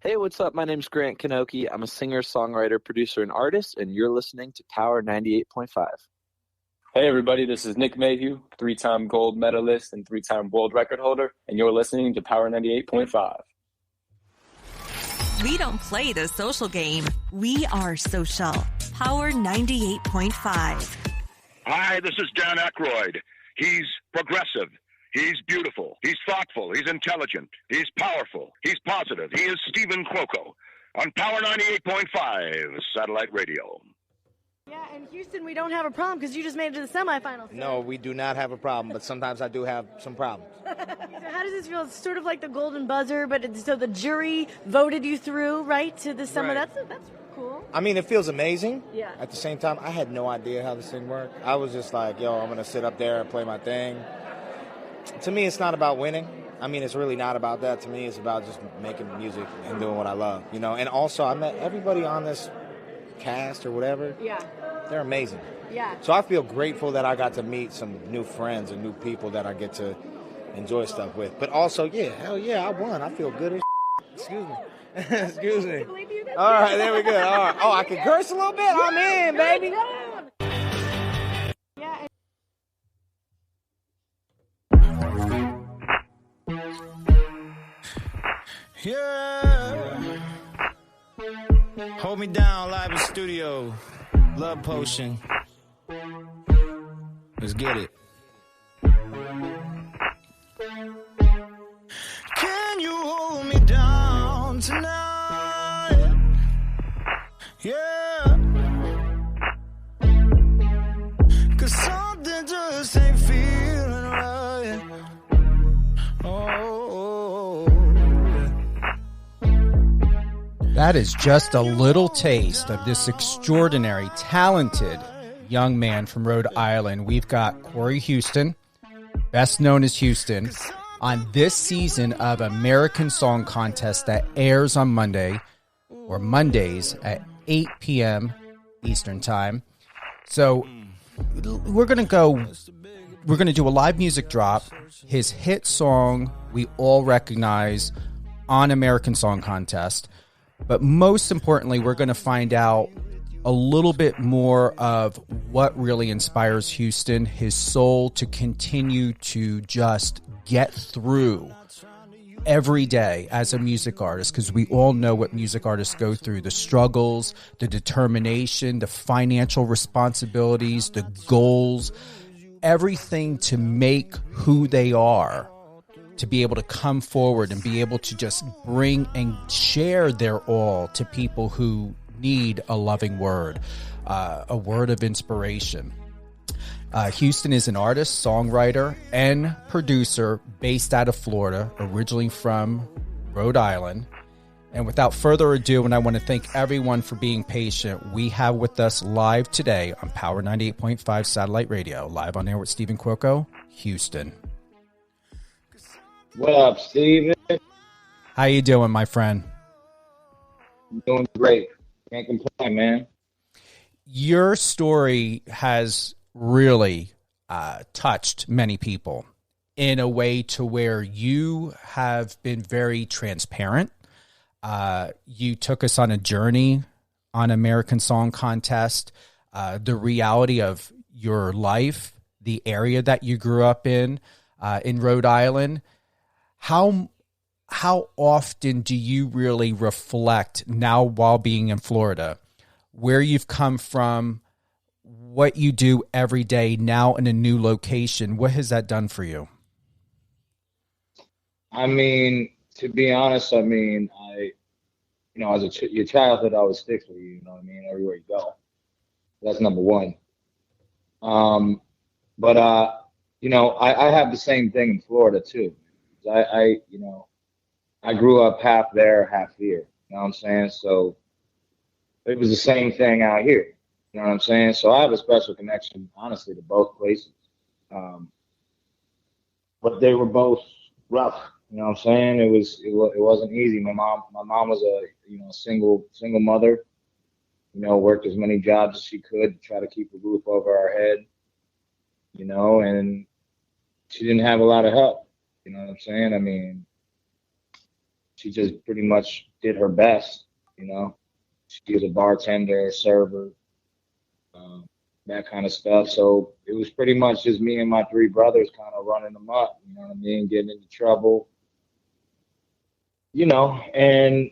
Hey, what's up? My name's Grant Kanoki. I'm a singer, songwriter, producer, and artist, and you're listening to Power 98.5. Hey everybody, this is Nick Mayhew, three-time gold medalist and three-time world record holder, and you're listening to Power 98.5. We don't play the social game. We are social. Power 98.5. Hi, this is Dan Aykroyd. He's progressive. He's beautiful. He's thoughtful. He's intelligent. He's powerful. He's positive. He is Stephen Cuoco on Power 98.5 satellite radio. Yeah, and Houston, we don't have a problem because you just made it to the semifinals. So. No, we do not have a problem, but sometimes I do have some problems. So how does this feel? It's sort of like the golden buzzer, but so the jury voted you through, right, to the summer. Right. That's cool. I mean, it feels amazing. Yeah. At the same time, I had no idea how this thing worked. I was just like, yo, I'm going to sit up there and play my thing. To me, it's not about winning. I mean, it's really not about that. To me, it's about just making music and doing what I love, you know. And also, I met everybody on this cast or whatever. Yeah. They're amazing. Yeah. So I feel grateful that I got to meet some new friends and new people that I get to enjoy stuff with. But also, yeah, hell yeah, I won. I feel good as Excuse me. Excuse me. All right, there we go. All right. Oh, I can curse a little bit? I'm in, baby. Yeah. Yeah. Hold me down live in studio. Love potion. Let's get it. Can you hold me down tonight? Yeah. 'Cause something just ain't feeling right. Oh. That is just a little taste of this extraordinary, talented young man from Rhode Island. We've got CORY HUESTON, best known as Houston, on this season of American Song Contest that airs on Monday or Mondays at 8 p.m. Eastern Time. So we're going to do a live music drop, his hit song we all recognize on American Song Contest. But most importantly, we're going to find out a little bit more of what really inspires Houston, his soul to continue to just get through every day as a music artist, because we all know what music artists go through, the struggles, the determination, the financial responsibilities, the goals, everything to make who they are, to be able to come forward and be able to just bring and share their all to people who need a loving word, a word of inspiration. Houston is an artist, songwriter, and producer based out of Florida, originally from Rhode Island. And without further ado, and I want to thank everyone for being patient, we have with us live today on Power 98.5 Satellite Radio, live on air with Stephen Cuoco, Houston. What up, Steven? How you doing, my friend? I'm doing great. Can't complain, man. Your story has really touched many people in a way to where you have been very transparent. You took us on a journey on American Song Contest, the reality of your life, the area that you grew up in Rhode Island. How often do you really reflect now while being in Florida, where you've come from, what you do every day now in a new location? What has that done for you? I mean, to be honest, as your childhood always sticks with you, you know what I mean, everywhere you go. That's number one. I have the same thing in Florida too. I grew up half there, half here. You know what I'm saying? So it was the same thing out here. You know what I'm saying? So I have a special connection, honestly, to both places. But they were both rough. You know what I'm saying? It wasn't easy. My mom was a single mother. You know, worked as many jobs as she could to try to keep a roof over our head. You know, and she didn't have a lot of help. You know what I'm saying? I mean, she just pretty much did her best, you know. She was a bartender, server, that kind of stuff. So it was pretty much just me and my three brothers kind of running them up, you know what I mean, getting into trouble, you know. And,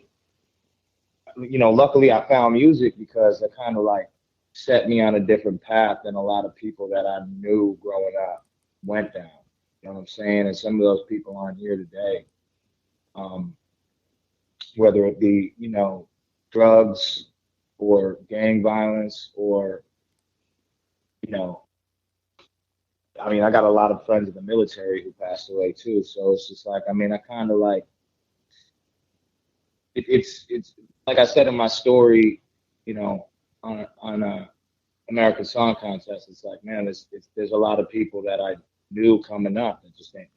you know, luckily I found music because it kind of like set me on a different path than a lot of people that I knew growing up went down. You know what I'm saying? And some of those people aren't here today. Whether it be, you know, drugs or gang violence or, you know, I mean, I got a lot of friends in the military who passed away too. So it's just like, I mean, I kind of like, it's like I said in my story, you know, on American Song Contest, it's like, man, there's a lot of people that I knew coming up that just they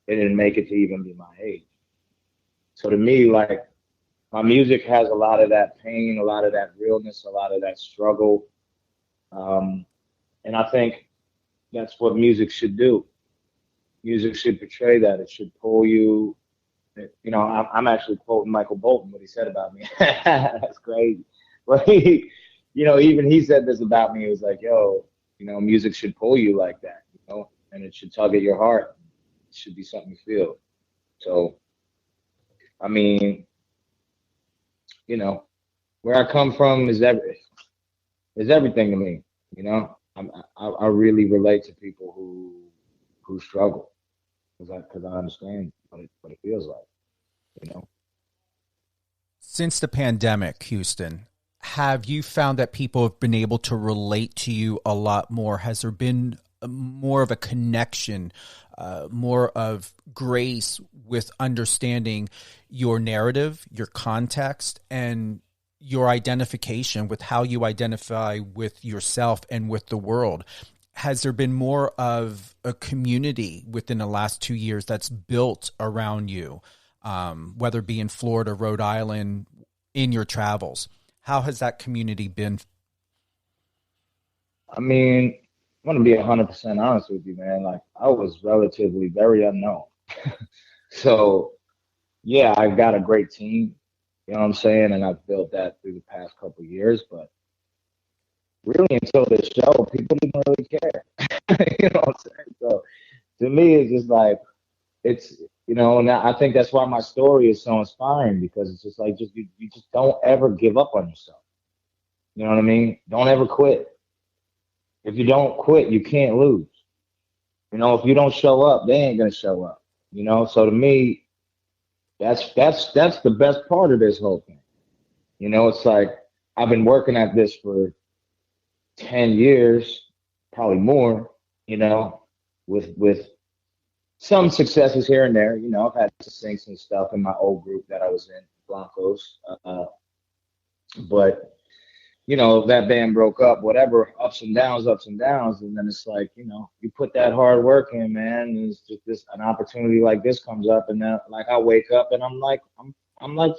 didn't make it to even be my age. So to me, like, my music has a lot of that pain, a lot of that realness, a lot of that struggle. And I think that's what music should do. Music should portray that. It should pull you. You know, I'm actually quoting Michael Bolton, what he said about me. That's crazy. But he, you know, even he said this about me. He was like, yo, you know, music should pull you like that, you know, and it should tug at your heart. It should be something you feel. So, I mean, you know, where I come from is everything to me. You know, I really relate to people who struggle because I understand what it feels like. You know. Since the pandemic, Houston, have you found that people have been able to relate to you a lot more? Has there been more of a connection, more of grace with understanding your narrative, your context, and your identification with how you identify with yourself and with the world? Has there been more of a community within the last 2 years that's built around you, whether it be in Florida, Rhode Island, in your travels? How has that community been? I mean, I'm going to be 100% honest with you, man. Like, I was relatively very unknown. So, yeah, I got a great team, you know what I'm saying? And I've built that through the past couple of years. But really, until this show, people didn't really care. You know what I'm saying? So, to me, it's just like, it's, you know, and I think that's why my story is so inspiring, because it's just like, you just don't ever give up on yourself. You know what I mean? Don't ever quit. If you don't quit, you can't lose. You know, if you don't show up, they ain't gonna show up. You know, so to me, that's the best part of this whole thing. You know, it's like I've been working at this for 10 years, probably more. You know, with some successes here and there. You know, I've had to sing some stuff in my old group that I was in, Blancos, but you know, that band broke up, whatever, ups and downs, and then it's like, you know, you put that hard work in, man, and it's just an opportunity like this comes up, and then like I wake up and I'm like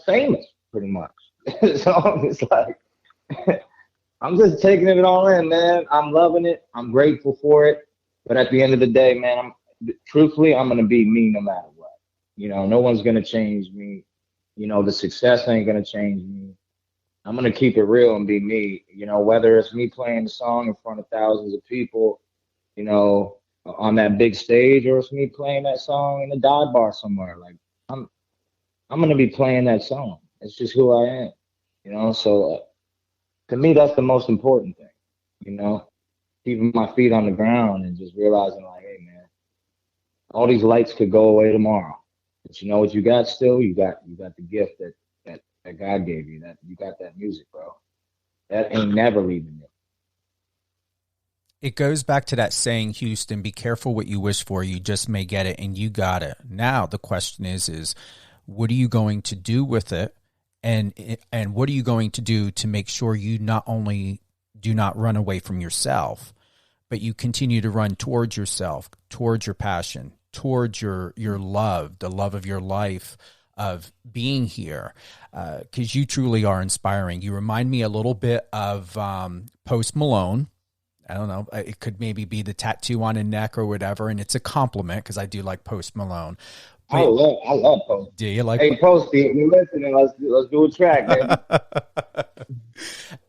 famous pretty much. So it's like I'm just taking it all in, man. I'm loving it. I'm grateful for it. But at the end of the day, man, truthfully, I'm gonna be me no matter what. You know, no one's gonna change me. You know, the success ain't gonna change me. I'm going to keep it real and be me, you know, whether it's me playing the song in front of thousands of people, you know, on that big stage, or it's me playing that song in a dive bar somewhere. Like, I'm going to be playing that song. It's just who I am, you know. So to me, that's the most important thing, you know, keeping my feet on the ground and just realizing like, hey, man, all these lights could go away tomorrow. But you know what you got still? You got the gift that God gave you, that you got that music, bro. That ain't never leaving you. It goes back to that saying, Houston, be careful what you wish for. You just may get it, and you got it. Now the question is what are you going to do with it? And what are you going to do to make sure you not only do not run away from yourself, but you continue to run towards yourself, towards your passion, towards your love, the love of your life, of being here, because you truly are inspiring. You remind me a little bit of Post Malone. I don't know. It could maybe be the tattoo on a neck or whatever, and it's a compliment because I do like Post Malone. I love Post. Do you like? Hey, Posty, if you're listening, let's do a track, man.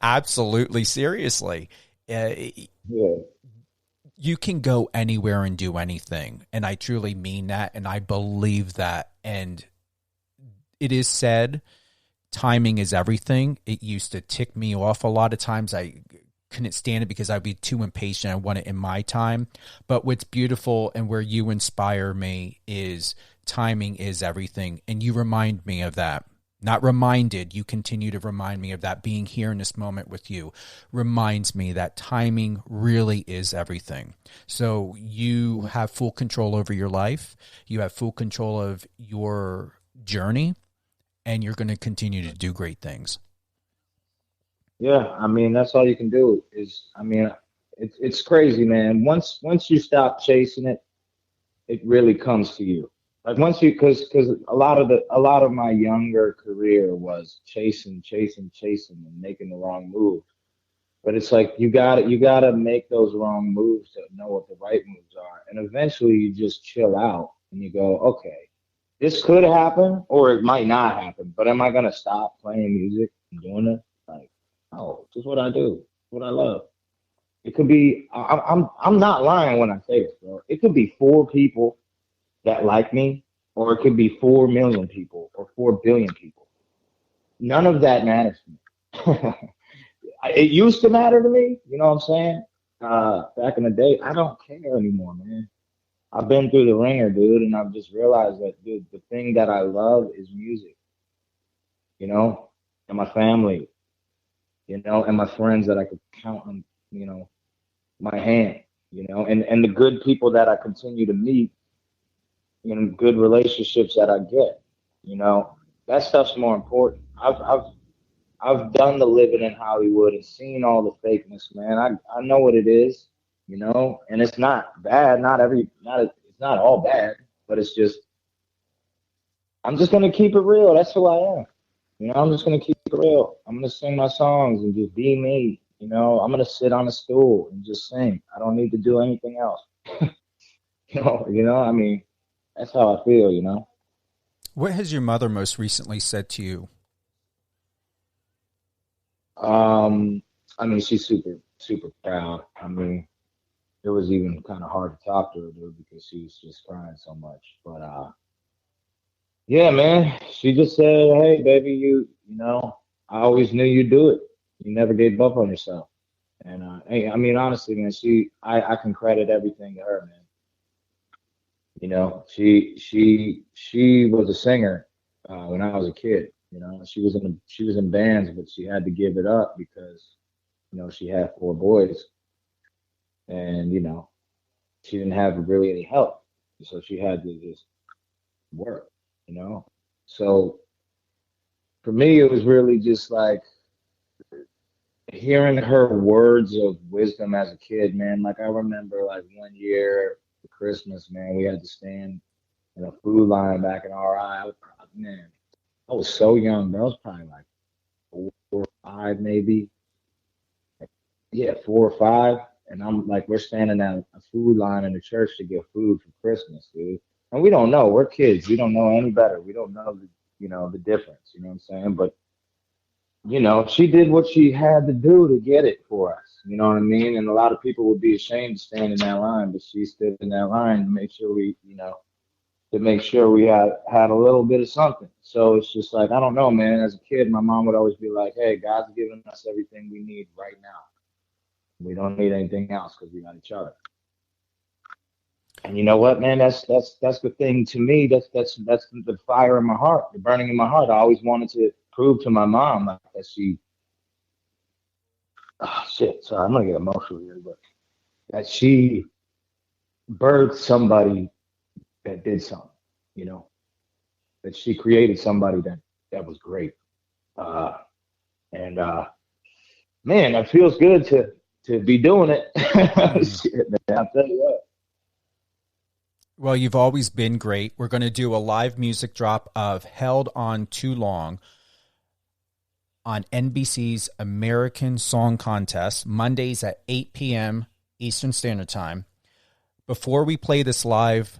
Absolutely, seriously. Yeah. You can go anywhere and do anything, and I truly mean that, and I believe that. And it is said, timing is everything. It used to tick me off a lot of times. I couldn't stand it because I'd be too impatient. I want it in my time. But what's beautiful and where you inspire me is timing is everything. And you remind me of that. Not reminded, you continue to remind me of that. Being here in this moment with you reminds me that timing really is everything. So you have full control over your life. You have full control of your journey, and you're going to continue to do great things. Yeah, I mean, that's all you can do it's crazy, man. Once you stop chasing it, it really comes to you. Like once you, because a lot of my younger career was chasing and making the wrong move. But it's like you gotta make those wrong moves to know what the right moves are, and eventually you just chill out and you go, okay, this could happen or it might not happen, but am I gonna stop playing music and doing it? Like, no, this is what I do, what I love. It could be, I'm not lying when I say this, bro. It could be 4 people that like me, or it could be 4 million people or 4 billion people. None of that matters to me. It used to matter to me, you know what I'm saying? Back in the day, I don't care anymore, man. I've been through the ringer, dude, and I've just realized that, dude, the thing that I love is music, you know, and my family, you know, and my friends that I could count on, you know, my hand, you know, and the good people that I continue to meet, you know, good relationships that I get, you know, that stuff's more important. I've done the living in Hollywood and seen all the fakeness, man. I know what it is, you know, and it's not bad. It's not all bad, but it's just, I'm just going to keep it real. That's who I am. You know, I'm just going to keep it real. I'm going to sing my songs and just be me. You know, I'm going to sit on a stool and just sing. I don't need to do anything else. you know, I mean, that's how I feel, you know. What has your mother most recently said to you? I mean, she's super, super proud. I mean, it was even kind of hard to talk to her, dude, because she was just crying so much. But, yeah, man, she just said, hey, baby, you know, I always knew you'd do it. You never gave up on yourself. And, I mean, honestly, man, I can credit everything to her, man. You know, she was a singer when I was a kid. You know, she was in bands, but she had to give it up because, you know, she had 4 boys, and, you know, she didn't have really any help, so she had to just work. You know, so for me, it was really just like hearing her words of wisdom as a kid, man. Like I remember, like one year for Christmas, man, we had to stand in a food line back in RI. Man, I was so young, bro. I was probably like 4 or 5, maybe. Yeah, 4 or 5. And I'm like, we're standing at a food line in the church to get food for Christmas, dude. And we don't know. We're kids. We don't know any better. We don't know, the difference. You know what I'm saying? But, you know, she did what she had to do to get it for us. You know what I mean? And a lot of people would be ashamed to stand in that line, but she stood in that line to make sure we had a little bit of something. So it's just like, I don't know, man. As a kid, my mom would always be like, hey, God's giving us everything we need right now. We don't need anything else because we got each other. And you know what, man? That's the thing to me. That's the fire in my heart, the burning in my heart. I always wanted to prove to my mom that she. Oh shit! Sorry, I'm gonna get emotional here, but that she birthed somebody that did something. You know, that she created somebody that was great. Man, that feels good to be doing it. Shit, man, I'll tell you what. Well, you've always been great. We're going to do a live music drop of Held On Too Long on NBC's American Song Contest, Mondays at 8 p.m. Eastern Standard Time. Before we play this live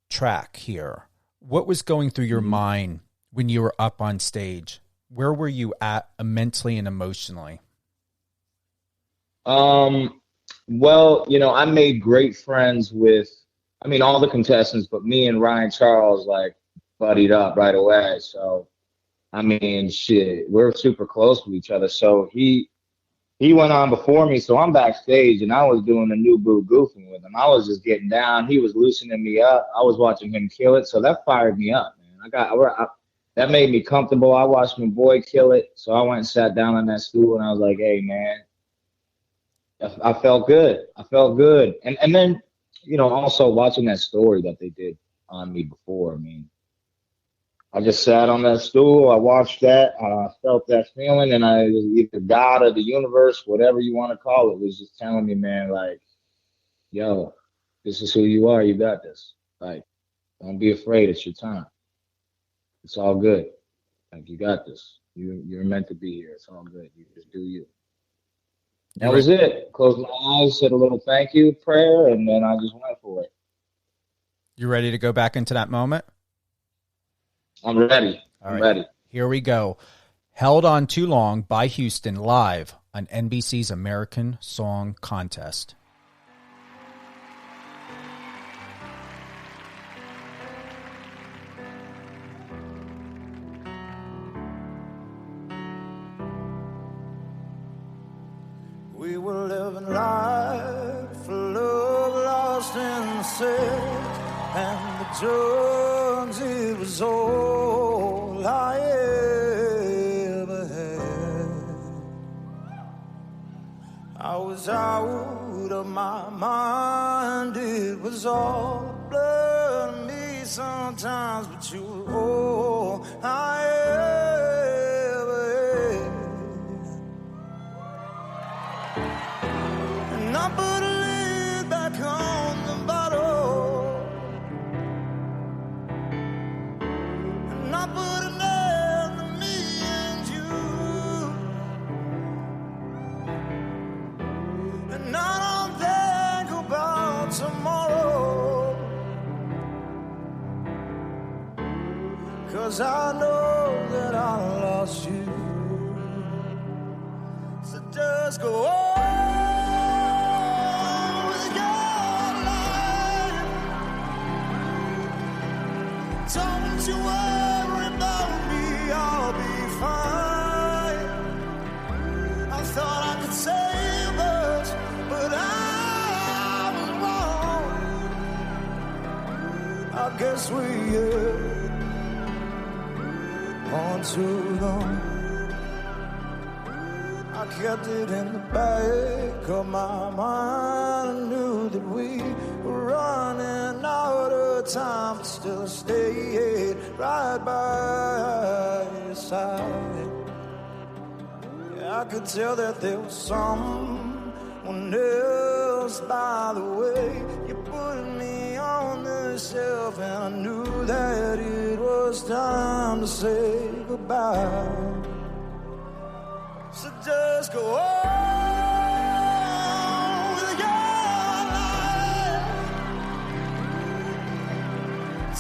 track here, What was going through your mind when you were up on stage? Where were you at mentally and emotionally? Well, you know, I made great friends with, I mean, all the contestants, but me and Ryan Charles, like, buddied up right away. So, I mean, shit, we're super close with each other. So he went on before me, so I'm backstage, and I was doing the new boo goofing with him. I was just getting down. He was loosening me up. I was watching him kill it, so that fired me up, man. That made me comfortable. I watched my boy kill it, so I went and sat down on that stool, and I was like, hey, man, I felt good. I felt good. And then, you know, also watching that story that they did on me before, I mean, I just sat on that stool. I watched that. I felt that feeling, and either God or the universe, whatever you want to call it, was just telling me, man, like, yo, this is who you are. You got this. Like, don't be afraid. It's your time. It's all good. Like, you got this. You're meant to be here. It's all good. You just do you. That was it. Closed my eyes, said a little thank you prayer, and then I just went for it. You ready to go back into that moment? I'm ready. I'm ready. Here we go. Held on Too Long by Houston live on NBC's American Song Contest. We were living life for love lost in the sex and the drugs. It was all I ever had. I was out of my mind. It was all blood to me sometimes, but you were all I ever had. And I put a lid back on the bottle, and I put an end to me and you, and I don't think about tomorrow, 'cause I know that I lost you. So just go on. Don't you worry about me, I'll be fine. I thought I could save us, but I was wrong. I guess we held on too long. I kept it in the back of my mind. I knew that we were running out of time, but still stayed right by your side. Yeah, I could tell that there was someone else by the way you put me on the shelf, and I knew that it was time to say goodbye. So just go on with your life.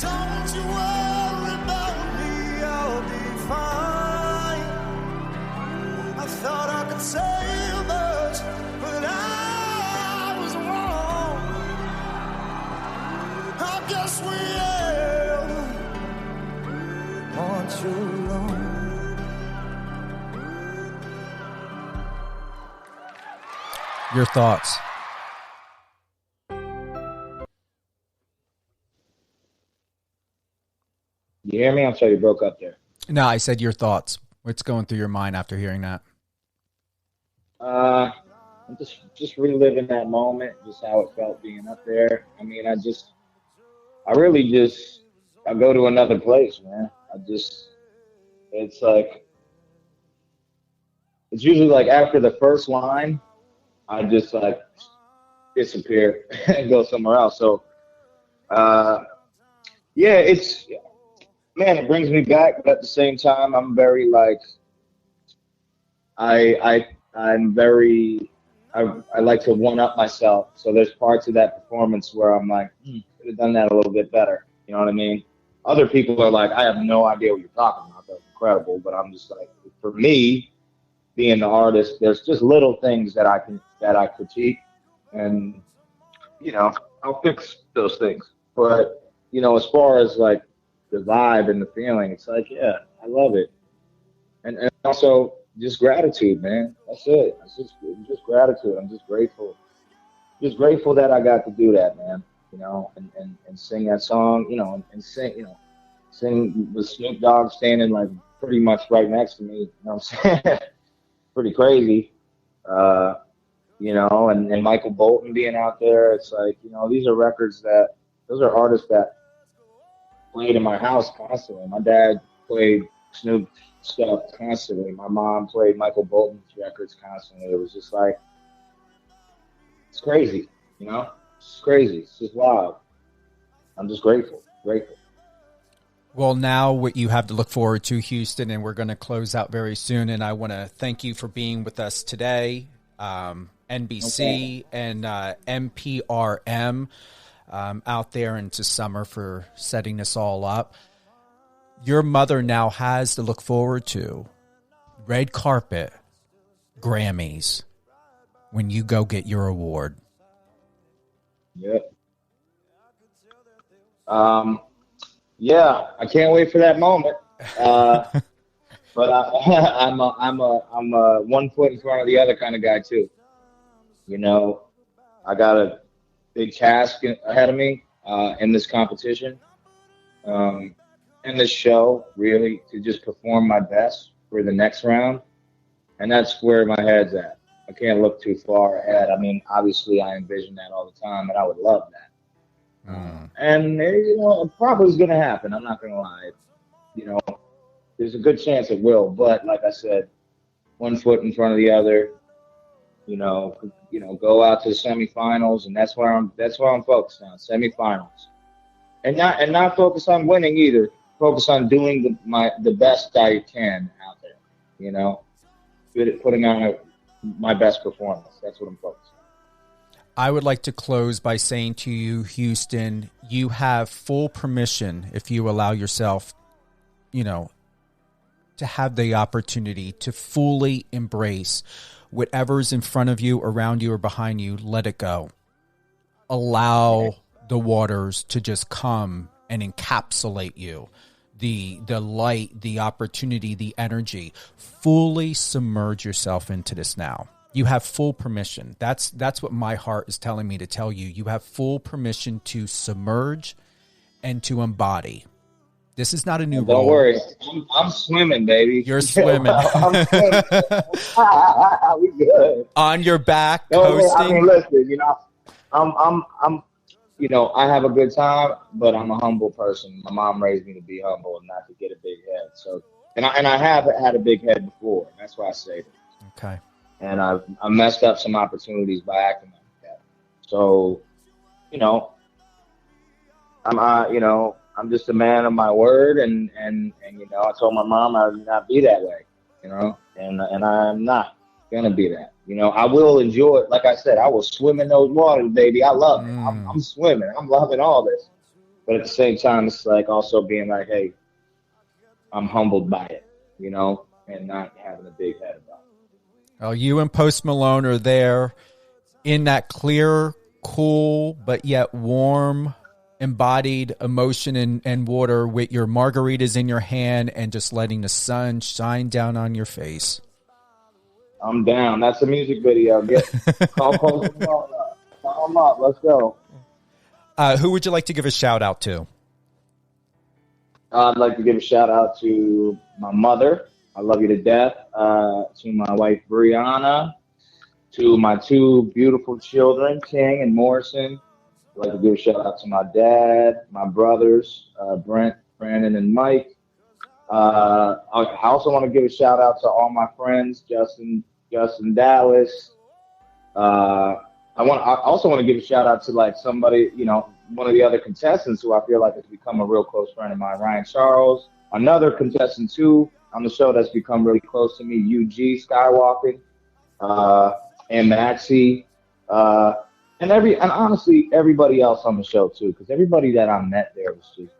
Don't you worry about me, I'll be fine. I thought I could save us, but I was wrong. I guess we held on too long. Your thoughts? You hear me? I'm sorry, you broke up there. No, I said your thoughts. What's going through your mind after hearing that? I'm just reliving that moment, just how it felt being up there. I mean, I go to another place, man. It's like, it's usually like after the first line, I just like disappear and go somewhere else. So, yeah, it brings me back, but at the same time, I'm very like, I like to one up myself. So there's parts of that performance where I'm like, could have done that a little bit better. You know what I mean? other people are like, I have no idea what you're talking about. That's incredible. But I'm just like, for me, being the artist, there's just little things that I critique, and I'll fix those things. But as far as like the vibe and the feeling, it's like, yeah, I love it, and also just gratitude, man. That's it. It's just gratitude. I'm just grateful that I got to do that, man. And sing that song, and sing with Snoop Dogg standing like pretty much right next to me. You know what I'm saying? Pretty crazy. And Michael Bolton being out there. It's like, those are artists that played in my house constantly. My dad played Snoop stuff constantly. My mom played Michael Bolton's records constantly. It was just like, it's crazy, It's crazy. It's just wild. I'm just grateful. Well, now what you have to look forward to, Houston, and we're going to close out very soon. And I want to thank you for being with us today. NBC and MPRM out there into summer for setting this all up. Your mother now has to look forward to red carpet, Grammys, when you go get your award. Yep. Yeah, I can't wait for that moment. But I'm a 1 foot in front of the other kind of guy too. I got a big task ahead of me in this competition, in this show, really, to just perform my best for the next round, and that's where my head's at. I can't look too far ahead. I mean, obviously, I envision that all the time, and I would love that. And it probably is going to happen. I'm not going to lie. There's a good chance it will. But like I said, 1 foot in front of the other. Go out to the semifinals, and that's where I'm focused on, semifinals, and not focus on winning either. Focus on doing the best I can out there. Putting on my best performance. That's what I'm focused on. I would like to close by saying to you, Houston, you have full permission, if you allow yourself, to have the opportunity to fully embrace whatever's in front of you, around you, or behind you. Let it go. Allow the waters to just come and encapsulate you. The light, the opportunity, the energy. Fully submerge yourself into this now. You have full permission. That's what my heart is telling me to tell you. You have full permission to submerge and to embody. This is not a new role. Don't worry. I'm swimming, baby. You're swimming. I'm swimming. We good. On your back, coasting. coasting. I mean, listen, I'm I have a good time, but I'm a humble person. My mom raised me to be humble and not to get a big head. So, and I have had a big head before. That's why I say that. Okay. And I messed up some opportunities by acting like that. So, I'm just a man of my word, and I told my mom I would not be that way, and I'm not gonna be that. I will enjoy it. Like I said, I will swim in those waters, baby. I love it. I'm swimming. I'm loving all this. But at the same time, it's like also being like, hey, I'm humbled by it, and not having a big head about it. Well, you and Post Malone are there in that clear, cool, but yet warm, embodied emotion and water with your margaritas in your hand and just letting the sun shine down on your face. I'm down. That's a music video. Call Post Malone up. Call him up. Let's go. Who would you like to give a shout out to? I'd like to give a shout out to my mother. I love you to death. To my wife, Brianna. To my two beautiful children, King and Morrison. I'd like to give a shout out to my dad, my brothers, Brent, Brandon, and Mike. I also want to give a shout out to all my friends, Justin Dallas. I also want to give a shout out to like somebody, one of the other contestants who I feel like has become a real close friend of mine, Ryan Charles. Another contestant too on the show that's become really close to me, UG Skywalking, and Maxie, and honestly everybody else on the show too, because everybody that I met there was just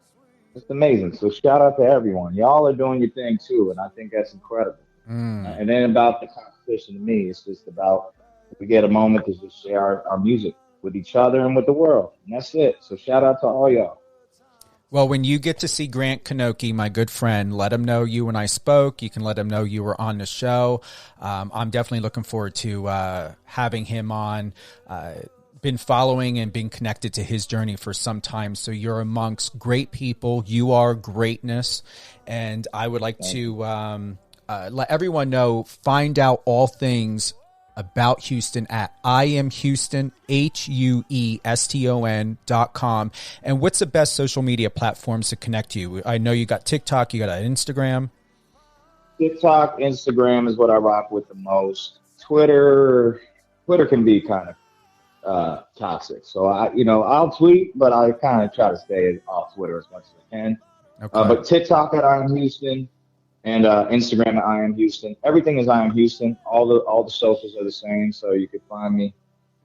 It's amazing. So shout out to everyone. Y'all are doing your thing too, and I think that's incredible. And then about the competition to me, it's just about we get a moment to just share our music with each other and with the world. And that's it. So shout out to all y'all. Well, when you get to see Grant Kanoki, my good friend, let him know you and I spoke. You can let him know you were on the show. I'm definitely looking forward to having him on. Been following and being connected to his journey for some time. So you're amongst great people. You are greatness. And I would like to let everyone know, find out all things about Houston at IamHouston, HUESTON.com. And what's the best social media platforms to connect to you? I know you got TikTok, you got Instagram. TikTok, Instagram is what I rock with the most. Twitter can be kind of toxic. So I'll tweet, but I kind of try to stay off Twitter as much as I can. Okay. But TikTok at I Am Houston and Instagram at I Am Houston. Everything is I Am Houston. All the socials are the same, so you can find me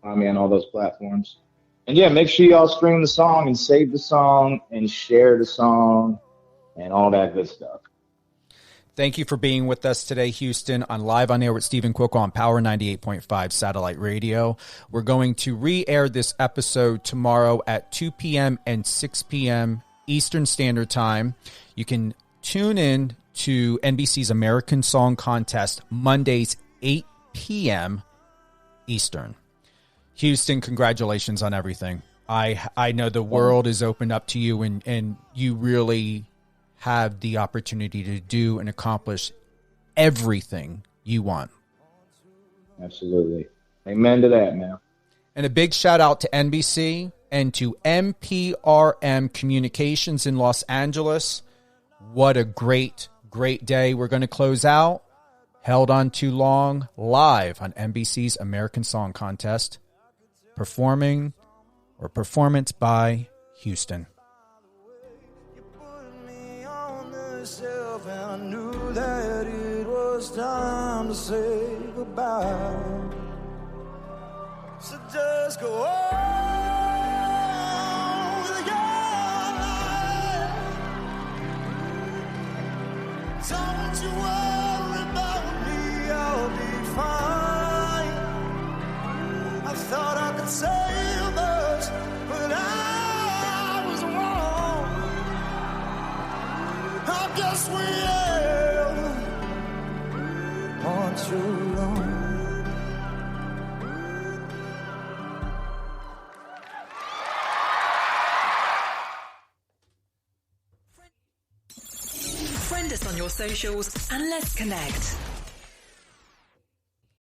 on all those platforms. And yeah, make sure y'all stream the song and save the song and share the song and all that good stuff. Thank you for being with us today, Houston, on Live on Air with Stephen Cuoco on Power 98.5 Satellite Radio. We're going to re-air this episode tomorrow at 2 p.m. and 6 p.m. Eastern Standard Time. You can tune in to NBC's American Song Contest Mondays, 8 p.m. Eastern. Houston, congratulations on everything. I know the world is opened up to you, and you really have the opportunity to do and accomplish everything you want. Absolutely. Amen to that, man. And a big shout out to NBC and to MPRM Communications in Los Angeles. What a great day. We're going to close out Held On Too Long live on NBC's American Song Contest. Performance by Houston. And I knew that it was time to say goodbye. So just go on with your life. Don't you worry about me, I'll be fine. I thought I could save us, but I was wrong. I guess we have on too long. Friend us on your socials and let's connect.